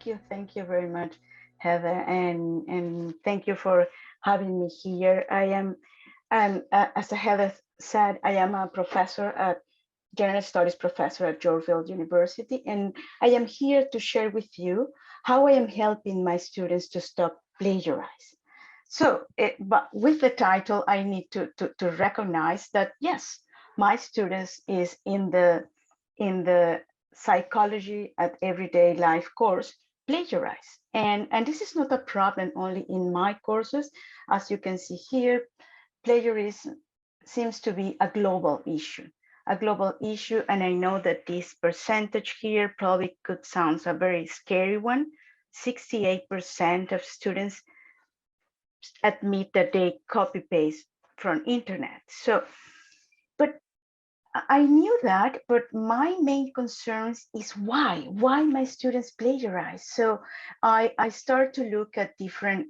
Thank you very much, Heather, and thank you for having me here. I am, as Heather said, I am a professor at General Studies professor at Yorkville University, and I am here to share with you how I am helping my students to stop plagiarize. So, but with the title, I need to recognize that yes, my students is in the psychology at everyday life course plagiarize, and this is not a problem only in my courses. As you can see here, plagiarism seems to be a global issue, and I know that this percentage here probably could sound a very scary one. 68% of students admit that they copy paste from internet. So, but I knew that, but my main concerns is why my students plagiarize. So I start to look at different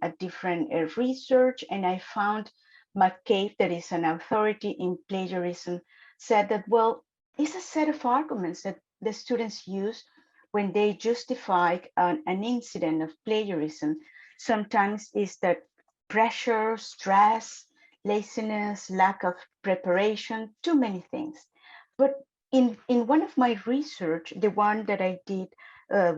research, and I found McCabe, that is an authority in plagiarism, said that, well, it's a set of arguments that the students use when they justify an incident of plagiarism. Sometimes is that pressure, stress, laziness, lack of preparation, too many things. But in one of my research, the one that I did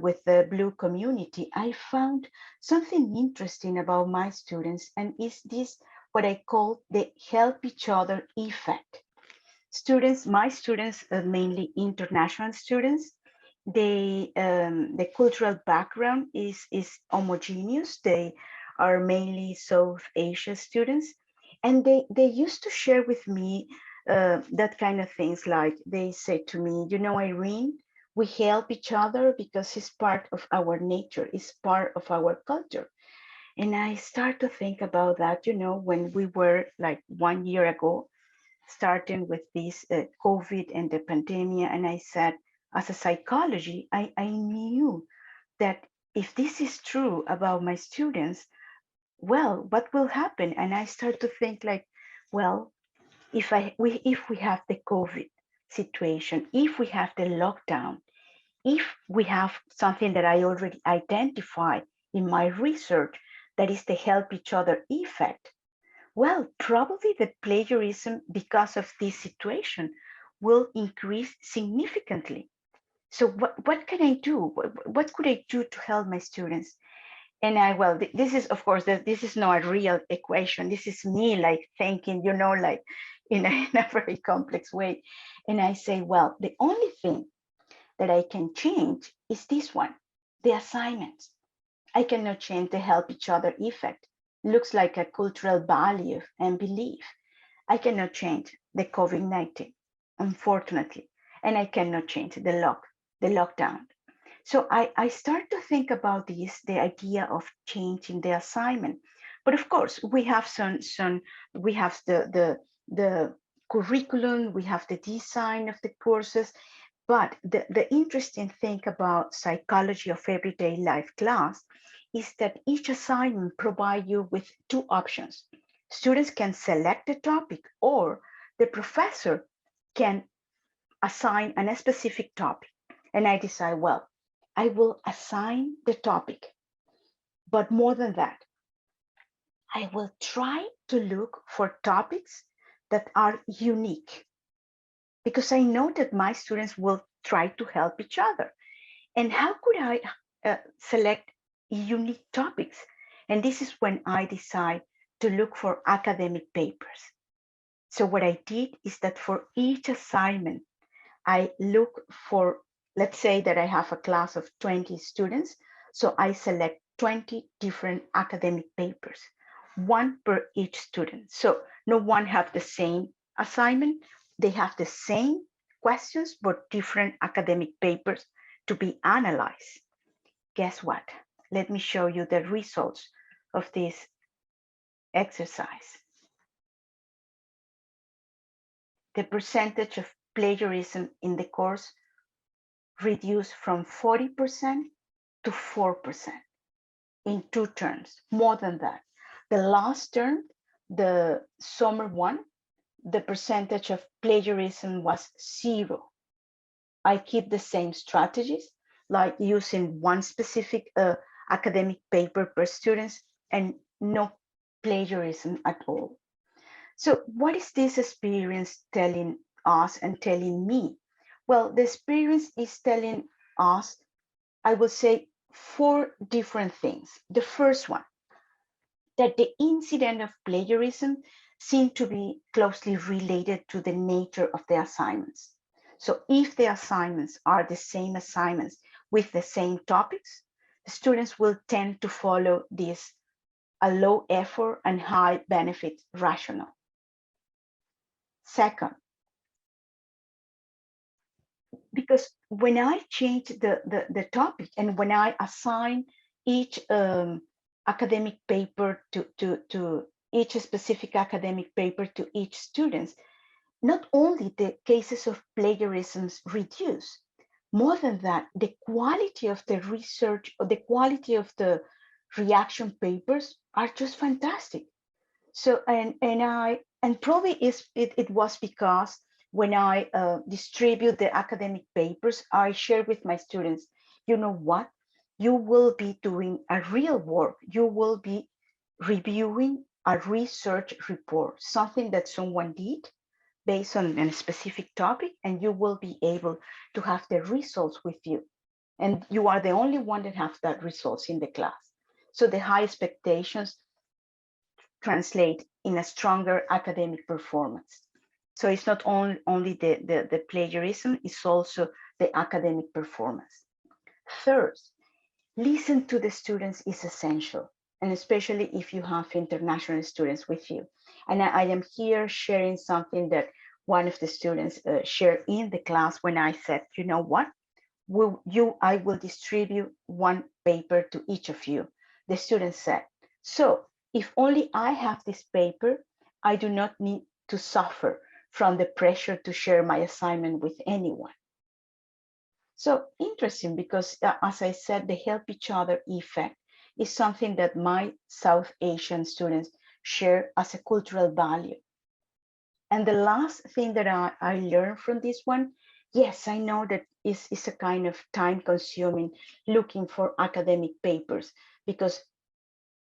with the Blue community, I found something interesting about my students, and is this what I call the help each other effect. Students, my students, mainly international students, the cultural background is homogeneous. They are mainly South Asia students, and they used to share with me that kind of things. Like they say to me, you know, Irene, we help each other because it's part of our nature, it's part of our culture. And I start to think about that, you know, when we were like 1 year ago, starting with this COVID and the pandemic. And I said, as a psychology, I knew that if this is true about my students, well, what will happen? And I start to think like, well, if we have the COVID situation, if we have the lockdown, if we have something that I already identified in my research, that is the help each other effect, well, probably the plagiarism because of this situation will increase significantly. So what can I do? What could I do to help my students? And well, this is, of course, this is not a real equation. This is me like thinking, you know, like in a very complex way. And I say, well, the only thing that I can change is this one, the assignments. I cannot change the help each other effect. Looks like a cultural value and belief. I cannot change the COVID-19, unfortunately, and I cannot change the lockdown. So I start to think about this, the idea of changing the assignment. But of course, we have we have the curriculum, we have the design of the courses, but the interesting thing about psychology of everyday life class is that each assignment provides you with two options. Students can select the topic, or the professor can assign a specific topic. And I decide, well, I will assign the topic, but more than that, I will try to look for topics that are unique, because I know that my students will try to help each other. And how could I select unique topics? And this is when I decide to look for academic papers. So what I did is that for each assignment, I look for, let's say that I have a class of 20 students. So I select 20 different academic papers, one per each student. So no one have the same assignment. They have the same questions, but different academic papers to be analyzed. Guess what? Let me show you the results of this exercise. The percentage of plagiarism in the course reduced from 40% to 4% in 2 terms, more than that. The last term, the summer one, the percentage of plagiarism was 0. I keep the same strategies, like using one specific academic paper per student and no plagiarism at all. So what is this experience telling us and telling me? Well, the experience is telling us, I will say, 4 different things. The first one, that the incident of plagiarism seemed to be closely related to the nature of the assignments. So if the assignments are the same assignments with the same topics, the students will tend to follow this a low effort and high benefit rationale. Second, because when I change the topic and when I assign each academic paper to each specific academic paper to each student, not only the cases of plagiarisms reduce, more than that, the quality of the research or the quality of the reaction papers are just fantastic. So, and probably it was because when I distribute the academic papers, I share with my students, you know what, you will be doing a real work. You will be reviewing a research report, something that someone did based on a specific topic, and you will be able to have the results with you. And you are the only one that have that results in the class. So the high expectations translate in a stronger academic performance. So it's not only the plagiarism, it's also the academic performance. Third, listen to the students is essential, and especially if you have international students with you. And I am here sharing something that one of the students shared in the class when I said, you know what, I will distribute one paper to each of you. The student said, so if only I have this paper, I do not need to suffer from the pressure to share my assignment with anyone. So interesting, because as I said, the help each other effect is something that my South Asian students share as a cultural value. And the last thing that I learned from this one, yes, I know that is a kind of time consuming looking for academic papers, because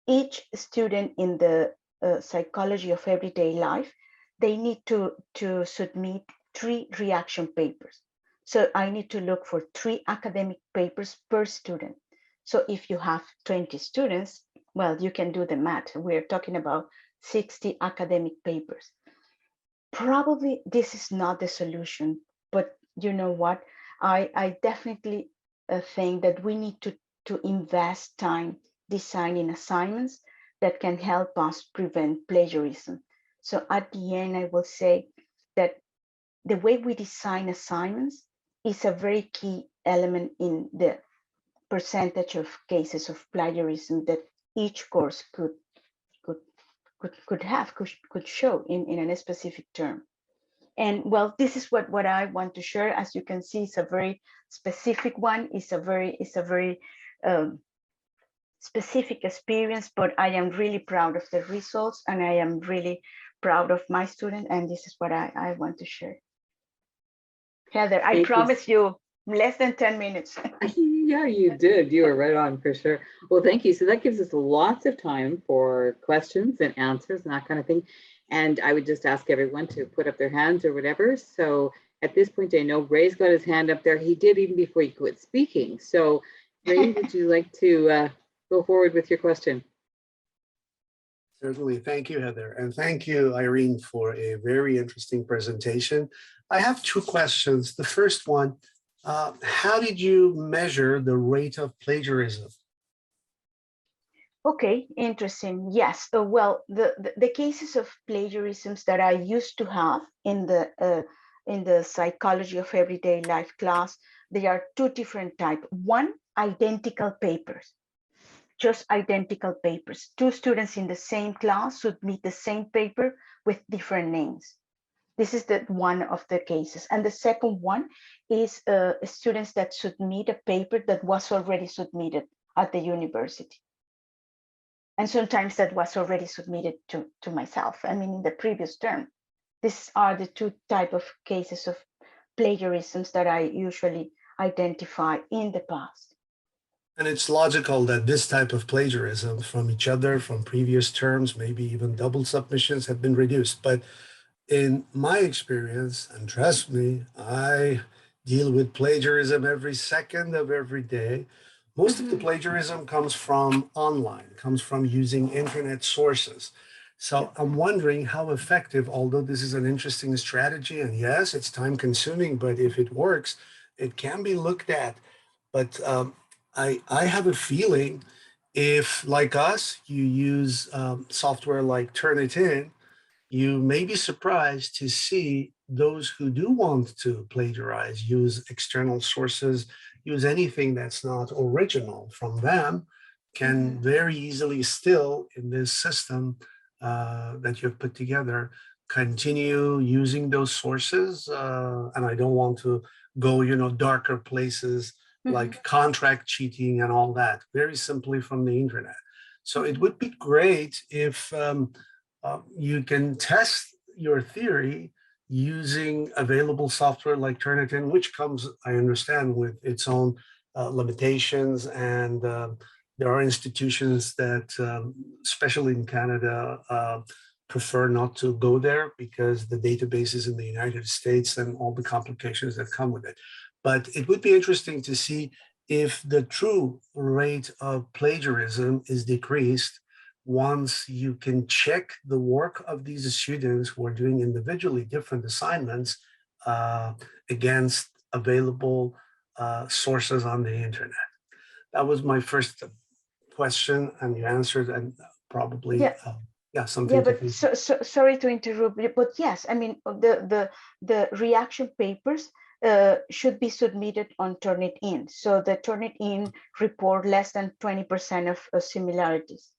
each student in the psychology of everyday life, they need to submit 3 reaction papers. So I need to look for 3 academic papers per student. So if you have 20 students, well, you can do the math. We're talking about 60 academic papers. Probably this is not the solution, but you know what? I definitely think that we need to invest time designing assignments that can help us prevent plagiarism. So at the end, I will say that the way we design assignments is a very key element in the percentage of cases of plagiarism that each course could show in a specific term. And well, this is what I want to share. As you can see, it's a very specific one. It's a very specific experience, but I am really proud of the results, and I am really proud of my student. And this is what I want to share. Heather, I promise you less than 10 minutes. Yeah, you did. You were right on for sure. Well, thank you. So that gives us lots of time for questions and answers and that kind of thing. And I would just ask everyone to put up their hands or whatever. So at this point, I know Ray's got his hand up there. He did even before he quit speaking. So Ray, would you like to go forward with your question? Certainly. Thank you, Heather. And thank you, Irene, for a very interesting presentation. I have 2 questions. The first one, how did you measure the rate of plagiarism? Okay, interesting. Yes. Well, the cases of plagiarisms that I used to have in the psychology of everyday life class, there are 2 different types. One, identical papers, just identical papers. 2 students in the same class submit the same paper with different names. This is the one of the cases. And the second one is students that submit a paper that was already submitted at the university. And sometimes that was already submitted to myself, I mean, in the previous term. These are the 2 types of cases of plagiarisms that I usually identified in the past. And it's logical that this type of plagiarism from each other, from previous terms, maybe even double submissions, have been reduced. But in my experience, and trust me, I deal with plagiarism every second of every day. Most of the plagiarism comes from online, comes from using internet sources. So I'm wondering how effective, although this is an interesting strategy, and yes, it's time consuming, but if it works, it can be looked at. But I have a feeling if, like us, you use software like Turnitin, you may be surprised to see those who do want to plagiarize, use external sources, use anything that's not original from them, can very easily still, in this system that you've put together, continue using those sources. And I don't want to go, darker places like contract cheating and all that, very simply from the internet. So it would be great if you can test your theory using available software like Turnitin, which comes, I understand, with its own limitations. And there are institutions that, especially in Canada, prefer not to go there because the database is in the United States and all the complications that come with it. But it would be interesting to see if the true rate of plagiarism is decreased once you can check the work of these students who are doing individually different assignments against available sources on the internet. That was my first question, and you answered, and probably something. Yeah, but sorry to interrupt you, but yes, I mean the reaction papers should be submitted on Turnitin. So the Turnitin report less than 20% of similarities,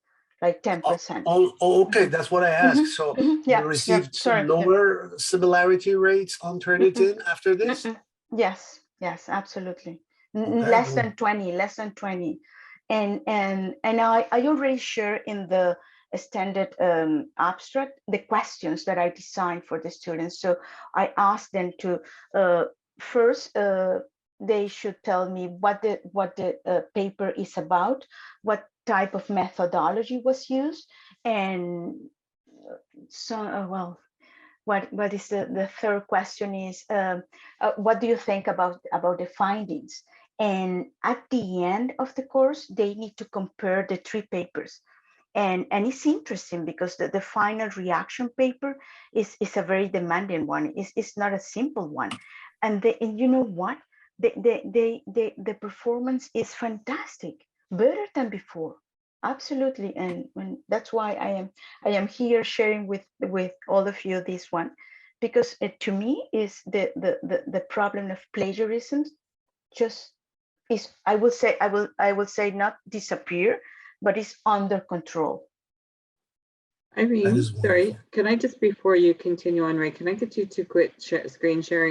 like 10%. Oh, okay, that's what I asked. So Yeah, you received sorry. lower similarity rates on Turnitin after this? Yes, absolutely. Okay, Less than 20. And I already share in the standard abstract the questions that I designed for the students. So I asked them to first they should tell me what the paper is about, what type of methodology was used, and so what is the third question is what do you think about the findings? And at the end of the course, they need to compare the 3 papers. And it's interesting because the final reaction paper is a very demanding one. It's not a simple one. And you know what? The performance is fantastic, better than before. Absolutely. And that's why I am here sharing with all of you this one, because to me is the problem of plagiarism just is, I will say not disappear, but it's under control. Irene, sorry, can I just, before you continue on, Ray, can I get you to quit screen sharing?